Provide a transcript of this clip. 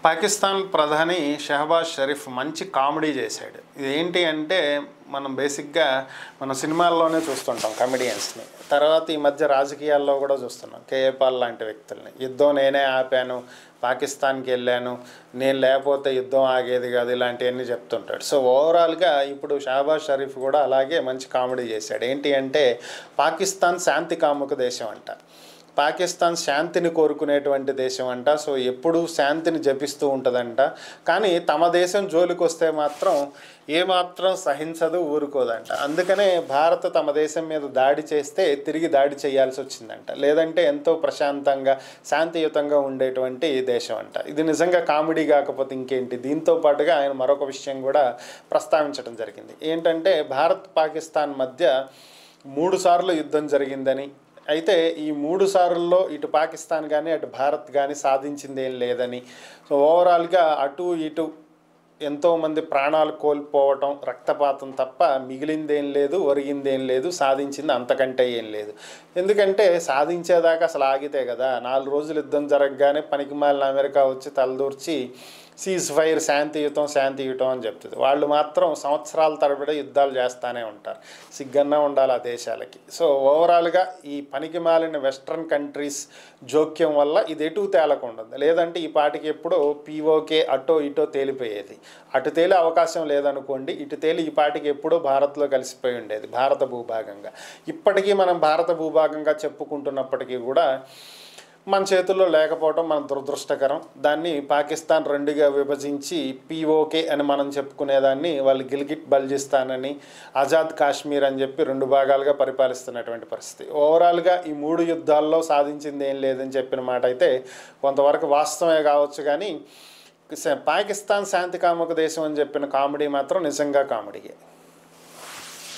పాకిస్తాన్ ప్రధాని షహబాజ్ షరీఫ్ మంచి కామెడీ చేశాడు. ఇదేంటి అంటే మనం బేసిక్గా మన సినిమాల్లోనే చూస్తుంటాం కమెడియన్స్ని. తర్వాత ఈ మధ్య రాజకీయాల్లో కూడా చూస్తున్నాం కేఏ పాల్ లాంటి వ్యక్తుల్ని. యుద్ధం నేనే ఆపాను, పాకిస్తాన్కి వెళ్ళాను, నేను లేకపోతే యుద్ధం ఆగేది కాదు, ఇలాంటివన్నీ చెప్తుంటాడు. సో ఓవరాల్గా ఇప్పుడు షహబాజ్ షరీఫ్ కూడా అలాగే మంచి కామెడీ చేశాడు. ఏంటి అంటే పాకిస్తాన్ శాంతి కాముక దేశం అంట, పాకిస్తాన్ శాంతిని కోరుకునేటువంటి దేశం అంట. సో ఎప్పుడూ శాంతిని జపిస్తూ ఉంటుందంట. కానీ తమ దేశం జోలికి వస్తే మాత్రం ఏమాత్రం సహించదు, ఊరుకోదంట. అందుకనే భారత్ తమ దేశం మీద దాడి చేస్తే తిరిగి దాడి చేయాల్సి వచ్చిందంట. లేదంటే ఎంతో ప్రశాంతంగా శాంతియుతంగా ఉండేటువంటి దేశం అంట. ఇది నిజంగా కామెడీ కాకపోతే ఇంకేంటి. దీంతో పాటుగా ఆయన మరొక విషయం కూడా ప్రస్తావించడం జరిగింది. ఏంటంటే భారత్ పాకిస్తాన్ మధ్య 3 సార్లు యుద్ధం జరిగిందని, అయితే ఈ 3 సార్ల్లో ఇటు పాకిస్తాన్ కానీ అటు భారత్ కానీ సాధించింది ఏం లేదని, సో ఓవరాల్గా అటు ఇటు ఎంతోమంది ప్రాణాలు కోల్పోవటం, రక్తపాతం తప్ప మిగిలిందేం లేదు, ఒరిగిందేం లేదు, సాధించింది అంతకంటే ఏం లేదు. ఎందుకంటే సాధించేదాకా అసలు ఆగితే కదా. 4 రోజులు యుద్ధం జరగగానే పనికిమాలిన అమెరికా వచ్చి తలదూర్చి సీజ్ ఫైర్, శాంతియుతం అని చెప్తుంది. వాళ్ళు మాత్రం సంవత్సరాల తరబడి యుద్ధాలు చేస్తూనే ఉంటారు. సిగ్గన్నా ఉండాలి ఆ దేశాలకి. సో ఓవరాల్గా ఈ పనికిమాలిన వెస్ట్రన్ కంట్రీస్ జోక్యం వల్ల ఇది ఎటు తేలకుండా ఉంది. లేదంటే ఈ పాటికి ఎప్పుడో పీఓకే అటో ఇటో తేలిపోయేది. అటు తేలే అవకాశం లేదనుకోండి, ఇటు తేలి ఈ పాటికి ఎప్పుడో భారత్లో కలిసిపోయి ఉండేది, భారత భూభాగంగా. ఇప్పటికీ మనం భారత భూభాగంగా చెప్పుకుంటున్నప్పటికీ కూడా మన చేతుల్లో లేకపోవడం మన దురదృష్టకరం. దాన్ని పాకిస్తాన్ 2గా విభజించి పీఓకే అని మనం చెప్పుకునేదాన్ని వాళ్ళు గిల్గిట్ బల్జిస్తాన్, ఆజాద్ కాశ్మీర్ అని చెప్పి 2 భాగాలుగా పరిపాలిస్తున్నటువంటి పరిస్థితి. ఓవరాల్గా ఈ 3 యుద్ధాల్లో సాధించింది ఏం లేదని చెప్పిన మాట అయితే కొంతవరకు వాస్తవమే కావచ్చు. కానీ పాకిస్తాన్ శాంతి కాముక దేశం అని చెప్పిన కామెడీ మాత్రం నిజంగా కామెడీయే.